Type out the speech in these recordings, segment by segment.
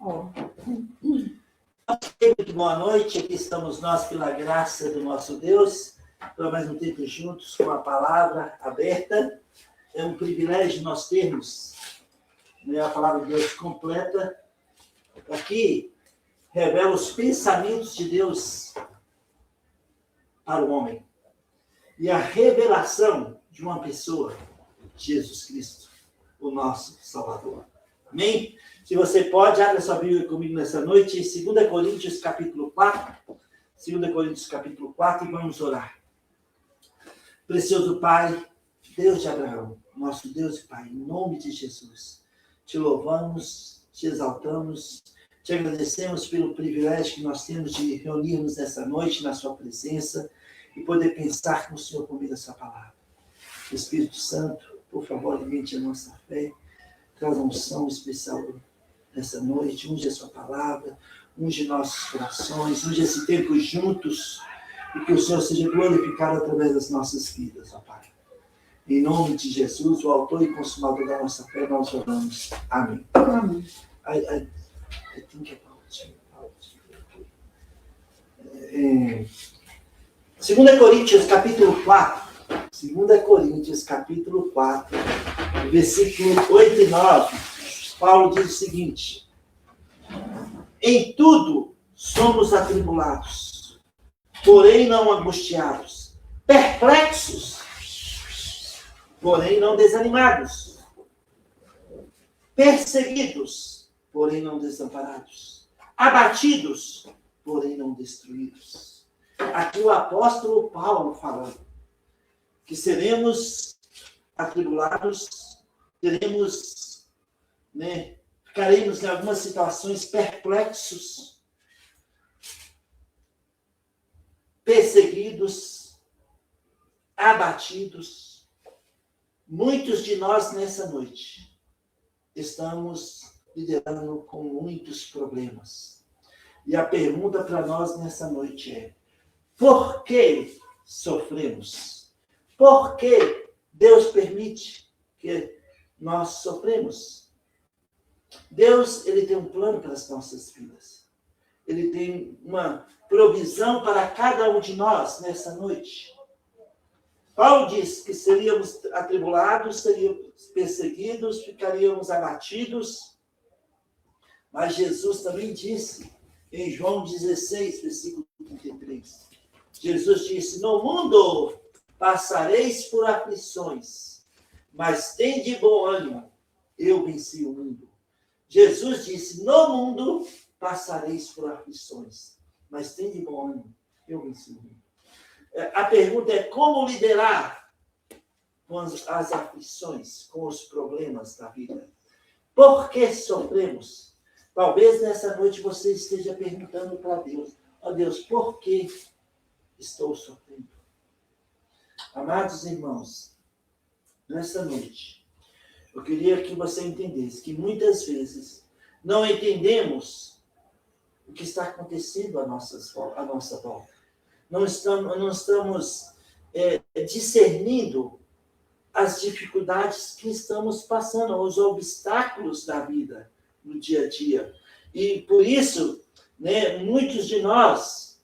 Muito boa noite, aqui estamos nós pela graça do nosso Deus, para mais um tempo juntos com a palavra aberta. É um privilégio nós termos, né, a palavra de Deus completa. Aqui revela os pensamentos de Deus para o homem e a revelação de uma pessoa, Jesus Cristo, o nosso Salvador. Amém? Se você pode, abra sua Bíblia comigo nessa noite, em 2 Coríntios capítulo 4. 2 Coríntios capítulo 4, e vamos orar. Precioso Pai, Deus de Abraão, nosso Deus e Pai, em nome de Jesus, te louvamos, te exaltamos, te agradecemos pelo privilégio que nós temos de reunirmos nessa noite na sua presença e poder pensar com o Senhor por meio da sua palavra. Espírito Santo, por favor, alimente a nossa fé, traz uma unção especial nessa noite, unge a sua palavra, unge nossos corações, unge esse tempo juntos, e que o Senhor seja glorificado através das nossas vidas, ó Pai. Em nome de Jesus, o autor e consumador da nossa fé, nós oramos. Amém. Amém. I think about 2 Coríntios capítulo 4. 2 Coríntios capítulo 4, versículo 8 e 9. Paulo diz o seguinte: em tudo somos atribulados, porém não angustiados, perplexos, porém não desanimados, perseguidos, porém não desamparados, abatidos, porém não destruídos. Aqui o apóstolo Paulo falando que seremos atribulados, ficaremos em algumas situações perplexos, perseguidos, abatidos. Muitos de nós nessa noite estamos lidando com muitos problemas. E a pergunta para nós nessa noite é: por que sofremos? Por que Deus permite que nós sofremos? Deus, ele tem um plano para as nossas vidas. Ele tem uma provisão para cada um de nós nessa noite. Paulo diz que seríamos atribulados, seríamos perseguidos, ficaríamos abatidos. Mas Jesus também disse, em João 16, versículo 33, Jesus disse: no mundo passareis por aflições, mas tende bom ânimo, eu venci o mundo. Jesus disse: no mundo passareis por aflições, mas tende bom ânimo, eu venci o mundo. A pergunta é: como liderar com as aflições, com os problemas da vida? Por que sofremos? Talvez nessa noite você esteja perguntando para Deus: ó Deus, por que estou sofrendo? Amados irmãos, nessa noite, eu queria que você entendesse que muitas vezes não entendemos o que está acontecendo à nossa volta. Não estamos discernindo as dificuldades que estamos passando, os obstáculos da vida no dia a dia. E por isso, muitos de nós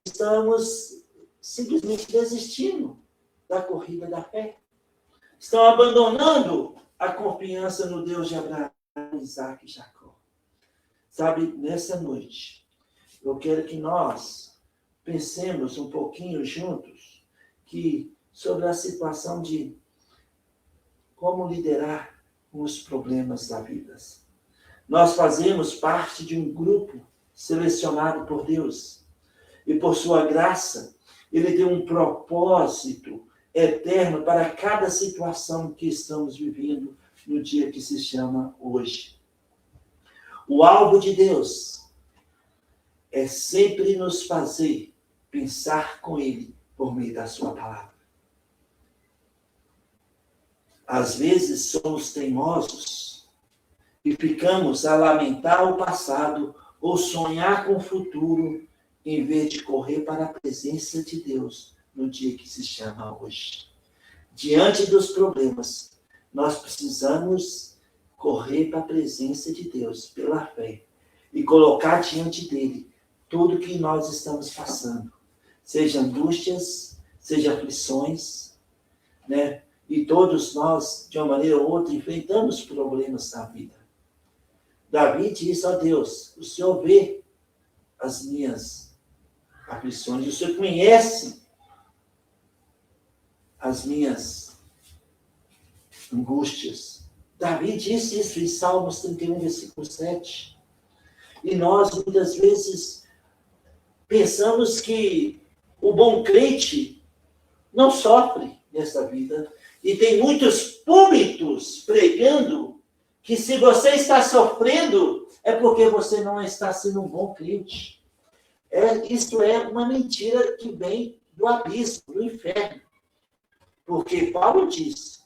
estamos simplesmente desistindo da corrida da fé. Estão abandonando a confiança no Deus de Abraão, Isaac e Jacó. Sabe, nessa noite, eu quero que nós pensemos um pouquinho juntos sobre a situação de como liderar com os problemas da vida. Nós fazemos parte de um grupo selecionado por Deus. E por sua graça, Ele tem um propósito eterno para cada situação que estamos vivendo no dia que se chama hoje. O alvo de Deus é sempre nos fazer pensar com Ele por meio da sua palavra. Às vezes somos teimosos e ficamos a lamentar o passado ou sonhar com o futuro em vez de correr para a presença de Deus no dia que se chama hoje. Diante dos problemas, nós precisamos correr para a presença de Deus pela fé e colocar diante dele tudo que nós estamos passando, seja angústias, seja aflições, né? E todos nós, de uma maneira ou outra, enfrentamos problemas na vida. Davi disse a Deus: o Senhor vê as minhas aflições, o Senhor conhece as minhas angústias. Davi disse isso em Salmos 31, versículo 7. E nós, muitas vezes, pensamos que o bom crente não sofre nessa vida. E tem muitos púlpitos pregando que se você está sofrendo, é porque você não está sendo um bom crente. Isso é uma mentira que vem do abismo, do inferno. Porque Paulo disse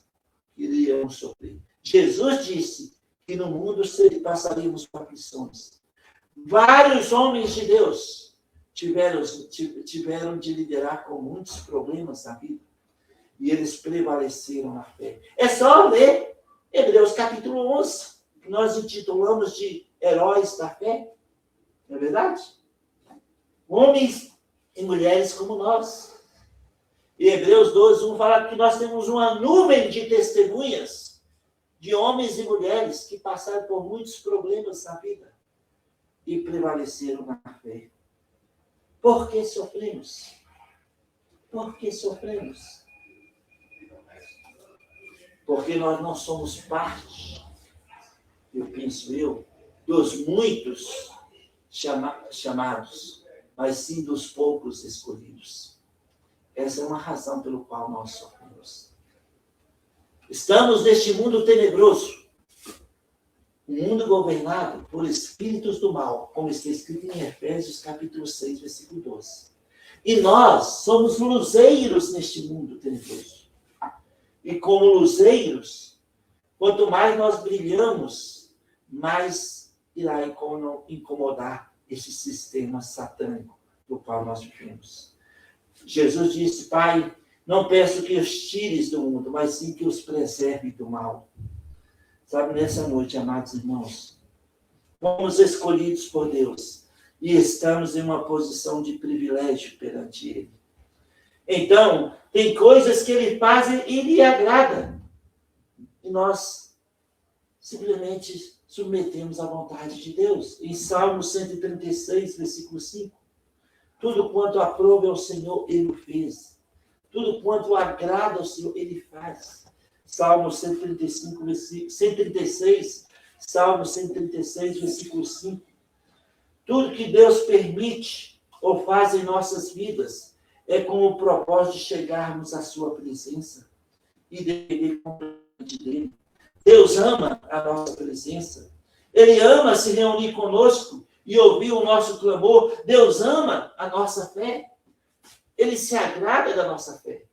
que iríamos sofrer. Jesus disse que no mundo passaríamos por aflições. Vários homens de Deus tiveram de liderar com muitos problemas na vida. E eles prevaleceram na fé. É só ler Hebreus capítulo 11, que nós intitulamos de Heróis da Fé. Não é verdade? Homens e mulheres como nós. E Hebreus 12, 1 fala que nós temos uma nuvem de testemunhas de homens e mulheres que passaram por muitos problemas na vida e prevaleceram na fé. Por que sofremos? Por que sofremos? Porque nós não somos parte, dos muitos chamados, mas sim dos poucos escolhidos. Essa é uma razão pela qual nós sofremos. Estamos neste mundo tenebroso, um mundo governado por espíritos do mal, como está escrito em Efésios capítulo 6, versículo 12. E nós somos luzeiros neste mundo tenebroso. E como luzeiros, quanto mais nós brilhamos, mais irá incomodar esse sistema satânico do qual nós vivemos. Jesus disse: Pai, não peço que os tires do mundo, mas sim que os preserve do mal. Sabe, nessa noite, amados irmãos, fomos escolhidos por Deus e estamos em uma posição de privilégio perante Ele. Então, tem coisas que Ele faz e lhe agrada. E nós simplesmente submetemos à vontade de Deus. Em Salmo 136, versículo 5. Tudo quanto aprova ao Senhor, Ele o fez. Tudo quanto agrada ao Senhor, Ele faz. Salmo 136, Salmo 136, versículo 5. Tudo que Deus permite ou faz em nossas vidas é com o propósito de chegarmos à sua presença e depender completamente dele. Deus ama a nossa presença. Ele ama se reunir conosco e ouvir o nosso clamor. Deus ama a nossa fé. Ele se agrada da nossa fé.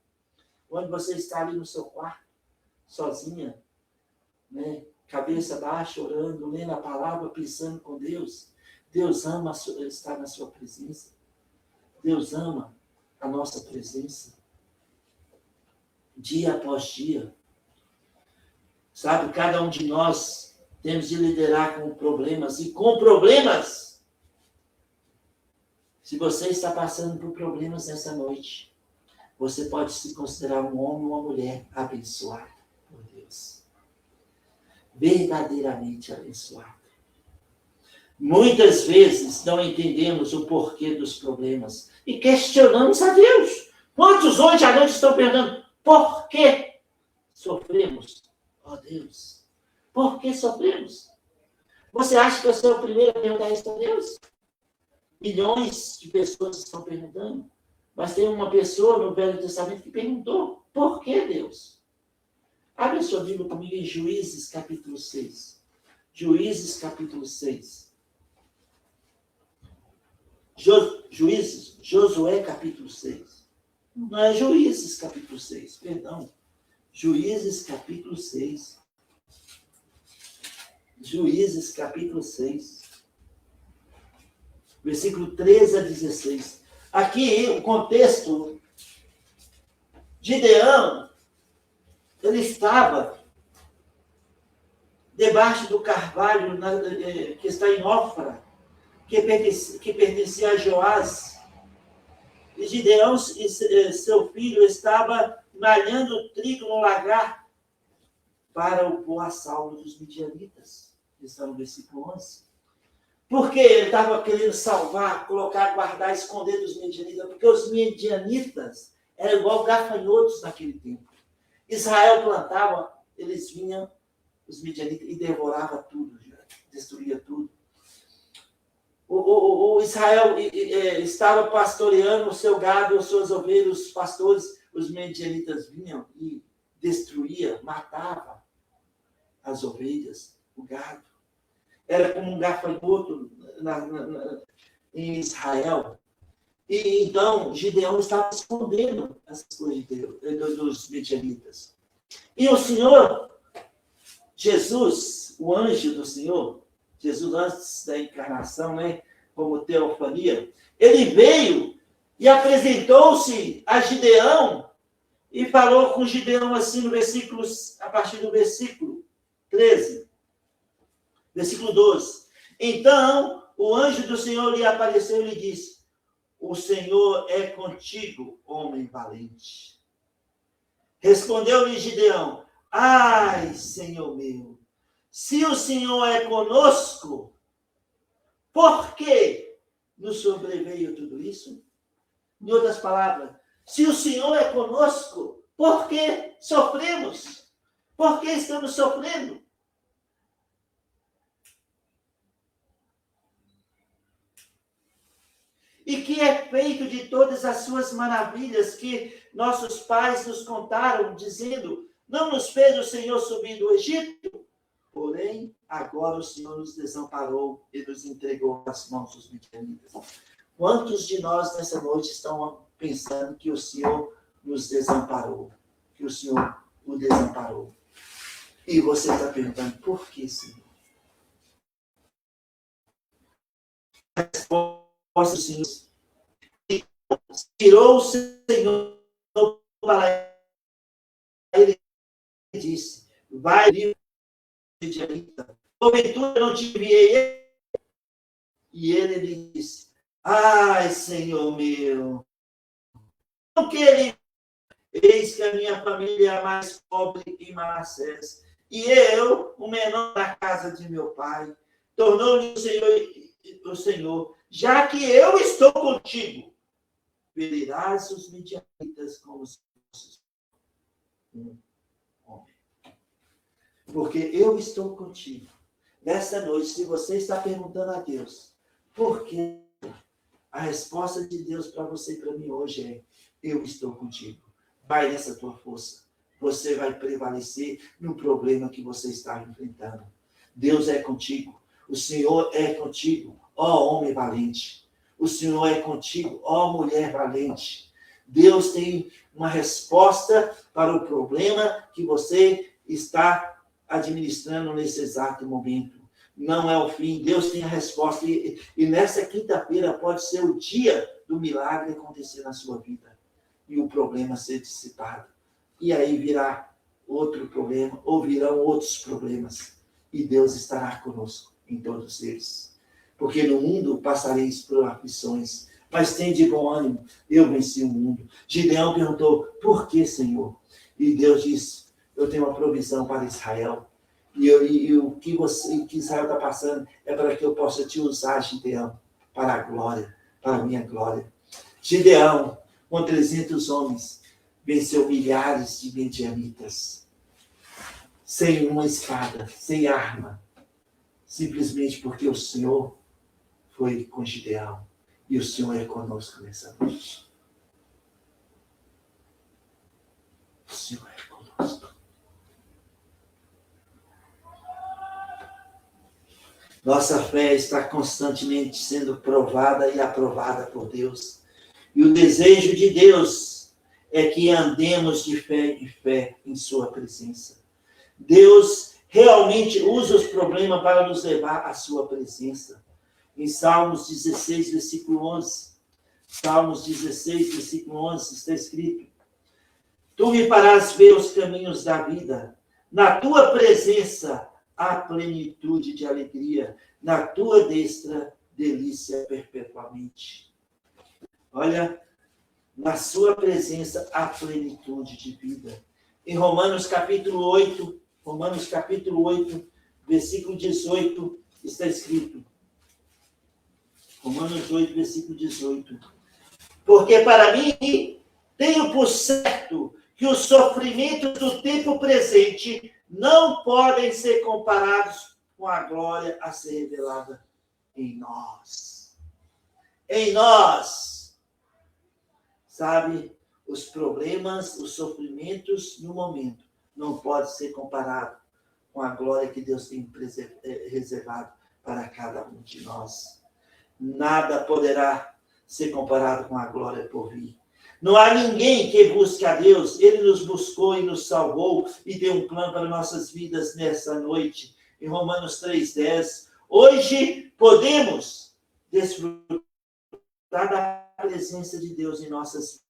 Quando você está ali no seu quarto, sozinha, né, cabeça baixa, orando, lendo a palavra, pensando com Deus, Deus ama estar na sua presença. Deus ama a nossa presença. Dia após dia. Sabe, cada um de nós temos de liderar com problemas. E com problemas, se você está passando por problemas nessa noite, você pode se considerar um homem ou uma mulher abençoado por Deus. Verdadeiramente abençoado. Muitas vezes não entendemos o porquê dos problemas e questionamos a Deus. Quantos hoje à noite estão perguntando por que sofremos? Ó Deus, por que sofremos? Você acha que eu sou o primeiro a perguntar isso a Deus? Milhões de pessoas estão perguntando, mas tem uma pessoa no Velho Testamento que perguntou, por que Deus? Abre a sua Bíblia comigo em Juízes capítulo 6. Juízes capítulo 6. Josué capítulo 6. Não é Juízes capítulo 6, perdão. Juízes capítulo 6. Juízes capítulo 6. Versículo 13 a 16. Aqui o contexto, Gideão, ele estava debaixo do carvalho que está em Ofra, que pertencia a Joás. E Gideão e seu filho estava malhando trigo no lagar para o pôr a salvo dos midianitas. Está no versículo 11. Por que ele estava querendo salvar, colocar, guardar, esconder dos midianitas? Porque os midianitas eram igual gafanhotos naquele tempo. Israel plantava, eles vinham, os midianitas, e devorava tudo, destruía tudo. O Israel estava pastoreando o seu gado, os seus ovelhas, os pastores, os midianitas vinham e destruía, matava as ovelhas, o gado. Era como um gafanhoto em Israel. E então Gideão estava escondendo essas coisas dos midianitas. E o Senhor, Jesus, o anjo do Senhor, Jesus antes da encarnação, né, como teofania, ele veio e apresentou-se a Gideão e falou com Gideão assim no versículo, a partir do versículo 13. Versículo 12. Então, o anjo do Senhor lhe apareceu e lhe disse: o Senhor é contigo, homem valente. Respondeu-lhe Gideão: ai, Senhor meu, se o Senhor é conosco, por que nos sobreveio tudo isso? Em outras palavras, se o Senhor é conosco, por que sofremos? Por que estamos sofrendo? E que é feito de todas as suas maravilhas que nossos pais nos contaram, dizendo: não nos fez o Senhor subir do Egito? Porém, agora o Senhor nos desamparou e nos entregou às mãos dos midianitas. Quantos de nós nessa noite estão pensando que o Senhor nos desamparou? Que o Senhor o desamparou? E você está perguntando: por que, Senhor? A resposta do Senhor: tirou o Senhor para ele e disse: vai, midianita, porventura não te enviei? E ele lhe disse: ai, Senhor meu, não que ele, eis que a minha família é a mais pobre em Manassés, e eu, o menor da casa de meu pai. Tornou-lhe o Senhor: já que eu estou contigo, ferirás os midianitas como se fosse um homem. Porque eu estou contigo. Nesta noite, se você está perguntando a Deus, por quê? A resposta de Deus para você e para mim hoje é: eu estou contigo. Vai nessa tua força. Você vai prevalecer no problema que você está enfrentando. Deus é contigo. O Senhor é contigo, ó homem valente. O Senhor é contigo, ó mulher valente. Deus tem uma resposta para o problema que você está administrando nesse exato momento. Não é o fim, Deus tem a resposta. E nessa quinta-feira pode ser o dia do milagre acontecer na sua vida. E o problema ser dissipado. E aí virá outro problema, ou virão outros problemas. E Deus estará conosco em todos eles. Porque no mundo passareis por aflições, mas tende bom ânimo, eu venci o mundo. Gideão perguntou: por que, Senhor? E Deus disse: eu tenho uma provisão para Israel. E o que Israel está passando é para que eu possa te usar, Gideão, para a glória, para a minha glória. Gideão, com 300 homens, venceu milhares de midianitas, sem uma espada, sem arma, simplesmente porque o Senhor foi com Gideão. E o Senhor é conosco nessa noite. O Senhor é conosco. Nossa fé está constantemente sendo provada e aprovada por Deus. E o desejo de Deus é que andemos de fé em fé em sua presença. Deus realmente usa os problemas para nos levar à sua presença. Em Salmos 16, versículo 11. Salmos 16, versículo 11, está escrito: tu me farás ver os caminhos da vida. Na tua presença a plenitude de alegria, na tua destra, delícia perpetuamente. Olha, na sua presença, a plenitude de vida. Em Romanos capítulo 8, versículo 18, está escrito. Romanos 8, versículo 18. Porque para mim, tenho por certo que os sofrimentos do tempo presente não podem ser comparados com a glória a ser revelada em nós. Em nós. Sabe, os problemas, os sofrimentos no momento não podem ser comparados com a glória que Deus tem reservado para cada um de nós. Nada poderá ser comparado com a glória por vir. Não há ninguém que busque a Deus. Ele nos buscou e nos salvou e deu um plano para nossas vidas nessa noite. Em Romanos 3:10. Hoje podemos desfrutar da presença de Deus em nossas vidas.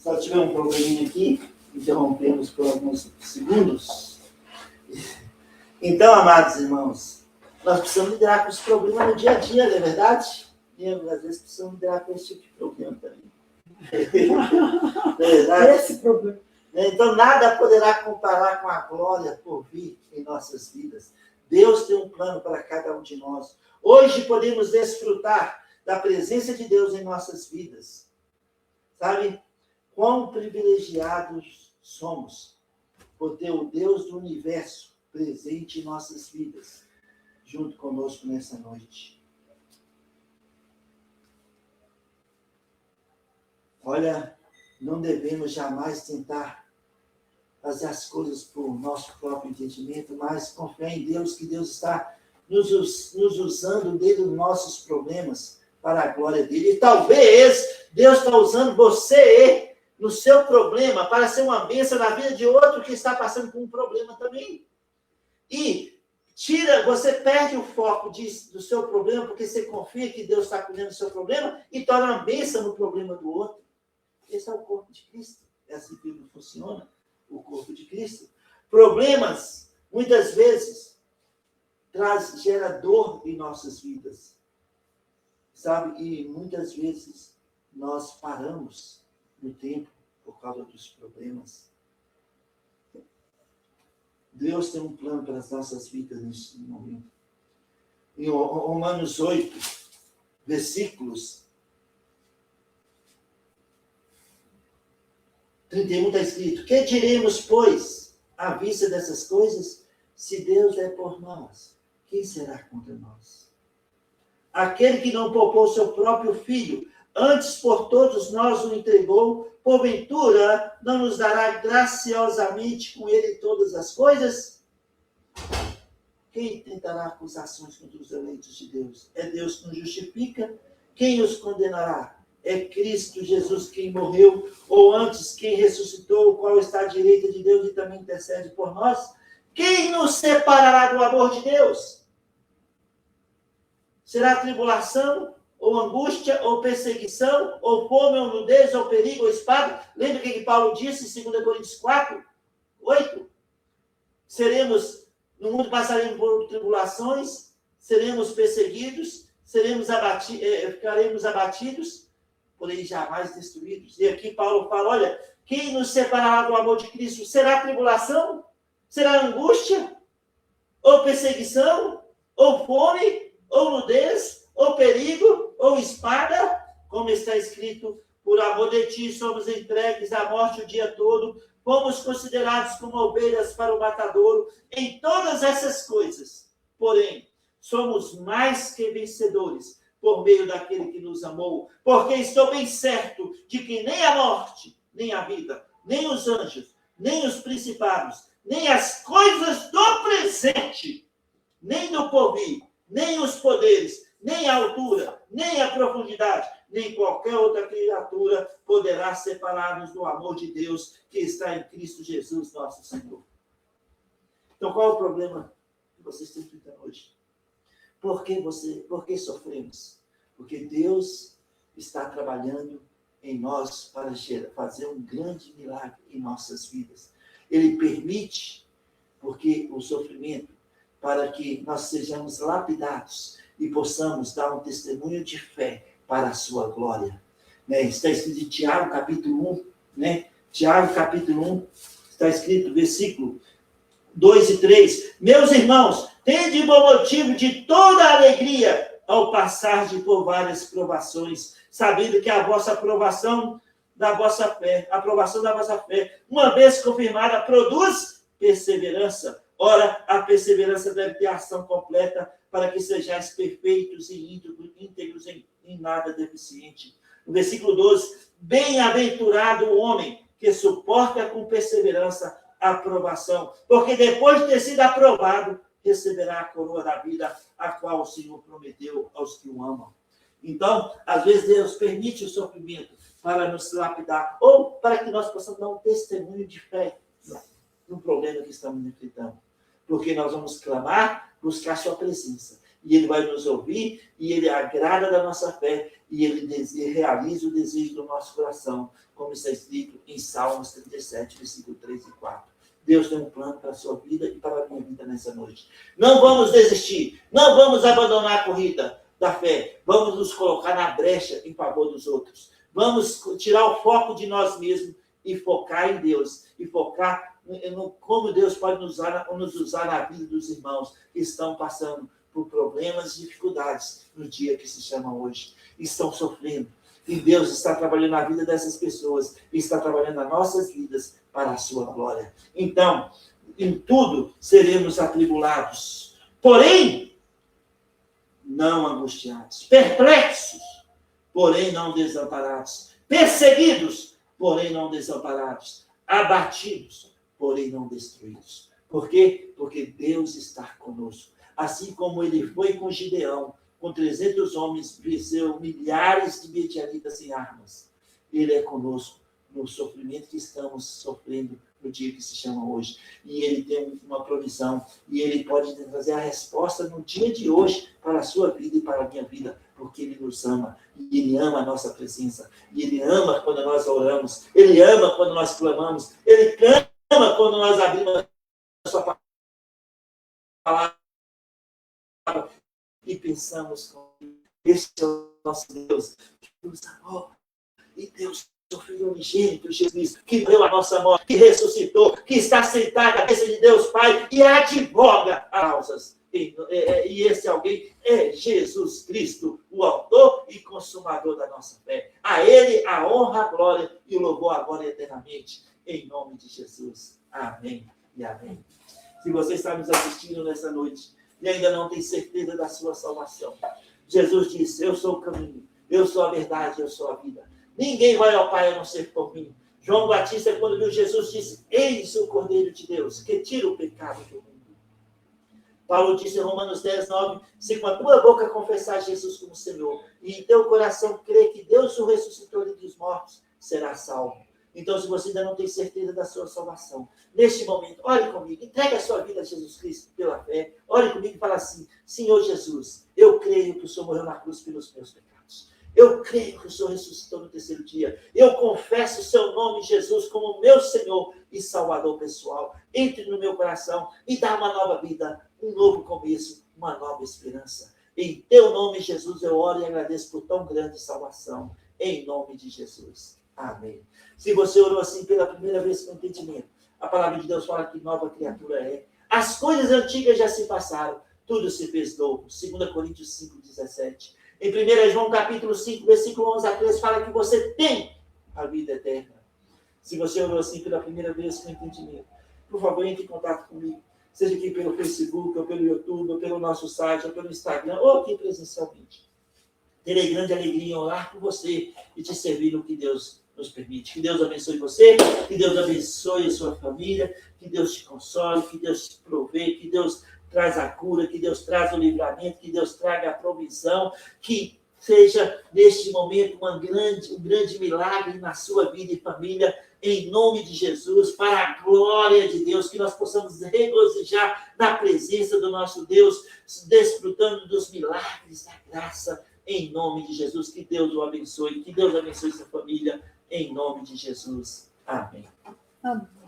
Só tivemos um probleminha aqui, interrompemos por alguns segundos. Então, amados irmãos, nós precisamos lidar com os problemas no dia a dia, não é verdade? E às vezes precisamos lidar com esse tipo de problema também. Não é verdade? Esse problema. Então, nada poderá comparar com a glória por vir em nossas vidas. Deus tem um plano para cada um de nós. Hoje podemos desfrutar da presença de Deus em nossas vidas. Sabe? Quão privilegiados somos por ter o Deus do universo presente em nossas vidas, junto conosco nessa noite. Olha, não devemos jamais tentar fazer as coisas por nosso próprio entendimento, mas confiar em Deus, que Deus está nos usando desde os nossos problemas para a glória dele. E talvez Deus está usando você no seu problema para ser uma bênção na vida de outro que está passando por um problema também. E você perde o foco do seu problema porque você confia que Deus está cuidando do seu problema e torna uma bênção no problema do outro. Esse é o corpo de Cristo. É assim que funciona o corpo de Cristo. Problemas, muitas vezes, gera dor em nossas vidas. Sabe? E muitas vezes nós paramos no tempo por causa dos problemas. Deus tem um plano para as nossas vidas nesse momento. Em Romanos 8, versículos 31 está escrito: que diremos, pois, à vista dessas coisas? Se Deus é por nós, quem será contra nós? Aquele que não poupou seu próprio filho, antes por todos nós o entregou, porventura não nos dará graciosamente com ele todas as coisas? Quem tentará acusações contra os eleitos de Deus? É Deus que nos justifica? Quem os condenará? É Cristo Jesus quem morreu, ou antes quem ressuscitou, o qual está à direita de Deus e também intercede por nós? Quem nos separará do amor de Deus? Será tribulação, ou angústia, ou perseguição, ou fome, ou nudez, ou perigo, ou espada? Lembra o que Paulo disse em 2 Coríntios 4, 8? No mundo passaremos por tribulações, seremos perseguidos, ficaremos abatidos, porém jamais destruídos. E aqui Paulo fala, olha, quem nos separará do amor de Cristo? Será tribulação? Será angústia? Ou perseguição? Ou fome? Ou nudez? Ou perigo? Ou espada? Como está escrito, por amor de ti somos entregues à morte o dia todo, fomos considerados como ovelhas para o matadouro. Em todas essas coisas, porém, somos mais que vencedores por meio daquele que nos amou, porque estou bem certo de que nem a morte, nem a vida, nem os anjos, nem os principados, nem as coisas do presente, nem do porvir, nem os poderes, nem a altura, nem a profundidade, nem qualquer outra criatura poderá separar-nos do amor de Deus que está em Cristo Jesus, nosso Senhor. Então, qual é o problema que vocês têm enfrentando hoje? Por que sofremos? Porque Deus está trabalhando em nós para fazer um grande milagre em nossas vidas. Ele permite, porque o sofrimento, para que nós sejamos lapidados e possamos dar um testemunho de fé para a sua glória. Está escrito em Tiago, capítulo 1, Tiago, capítulo 1, está escrito, versículo 2 e 3. Meus irmãos, tende bom motivo de toda alegria ao passar por várias provações, sabendo que a aprovação da vossa fé, uma vez confirmada, produz perseverança. Ora, a perseverança deve ter ação completa, para que sejais perfeitos e íntegros em nada deficiente. No versículo 12, bem-aventurado o homem que suporta com perseverança a aprovação, porque depois de ter sido aprovado, receberá a coroa da vida, a qual o Senhor prometeu aos que o amam. Então, às vezes Deus permite o sofrimento para nos lapidar, ou para que nós possamos dar um testemunho de fé no problema que estamos enfrentando. Porque nós vamos clamar, buscar sua presença. E Ele vai nos ouvir, e Ele agrada da nossa fé, e Ele realiza o desejo do nosso coração, como está escrito em Salmos 37, versículo 3 e 4. Deus tem um plano para a sua vida e para a minha vida nessa noite. Não vamos desistir, não vamos abandonar a corrida da fé, vamos nos colocar na brecha em favor dos outros. Vamos tirar o foco de nós mesmos e focar em Deus, e focar no como Deus pode nos usar na vida dos irmãos que estão passando por problemas e dificuldades no dia que se chama hoje. Estão sofrendo. E Deus está trabalhando na vida dessas pessoas, e está trabalhando nas nossas vidas para a sua glória. Então, em tudo seremos atribulados, porém, não angustiados, perplexos, porém não desamparados, perseguidos, porém não desamparados, abatidos, porém não destruídos. Por quê? Porque Deus está conosco. Assim como Ele foi com Gideão, com 300 homens, venceu milhares de medianitas sem armas. Ele é conosco no sofrimento que estamos sofrendo no dia que se chama hoje. E Ele tem uma provisão, e Ele pode trazer a resposta no dia de hoje para a sua vida e para a minha vida, porque Ele nos ama, e Ele ama a nossa presença, e Ele ama quando nós oramos, Ele ama quando nós clamamos, Ele ama quando nós abrimos a sua palavra e pensamos, esse é o nosso Deus, que nos amou, e Deus, o Filho unigênito, Jesus, que deu a nossa morte, que ressuscitou, que está sentado à cabeça de Deus Pai e advoga causas. E esse alguém é Jesus Cristo, o autor e consumador da nossa fé. A Ele a honra, a glória e o louvor agora eternamente, em nome de Jesus. Amém e amém. Se você está nos assistindo nessa noite e ainda não tem certeza da sua salvação, Jesus disse, eu sou o caminho, eu sou a verdade, eu sou a vida. Ninguém vai ao Pai a não ser por mim. João Batista, quando viu Jesus, disse, eis o Cordeiro de Deus, que tira o pecado do mundo. Paulo disse em Romanos 10, 9, se com a tua boca confessar Jesus como Senhor, e em teu coração crer que Deus o ressuscitou dentre os mortos, será salvo. Então, se você ainda não tem certeza da sua salvação, neste momento, ore comigo, entregue a sua vida a Jesus Cristo pela fé, ore comigo e fala assim, Senhor Jesus, eu creio que o Senhor morreu na cruz pelos meus pecados. Eu creio que o Senhor ressuscitou no terceiro dia. Eu confesso o seu nome, Jesus, como meu Senhor e Salvador pessoal. Entre no meu coração e dá uma nova vida, um novo começo, uma nova esperança. Em teu nome, Jesus, eu oro e agradeço por tão grande salvação. Em nome de Jesus. Amém. Se você orou assim pela primeira vez com entendimento, a palavra de Deus fala que nova criatura é. As coisas antigas já se passaram, tudo se fez novo. 2 Coríntios 5, 17. Em 1 João capítulo 5, versículo 11 a 13, fala que você tem a vida eterna. Se você orou assim pela primeira vez com entendimento, por favor, entre em contato comigo. Seja aqui pelo Facebook, ou pelo YouTube, ou pelo nosso site, ou pelo Instagram, ou aqui presencialmente. Terei grande alegria em orar por você e te servir no que Deus nos permite. Que Deus abençoe você, que Deus abençoe a sua família, que Deus te console, que Deus te provê, que Deus traz a cura, que Deus traz o livramento, que Deus traga a provisão, que seja neste momento um grande milagre na sua vida e família, em nome de Jesus, para a glória de Deus, que nós possamos regozijar na presença do nosso Deus, desfrutando dos milagres da graça, em nome de Jesus. Que Deus o abençoe, que Deus abençoe sua família, em nome de Jesus. Amém. Amém.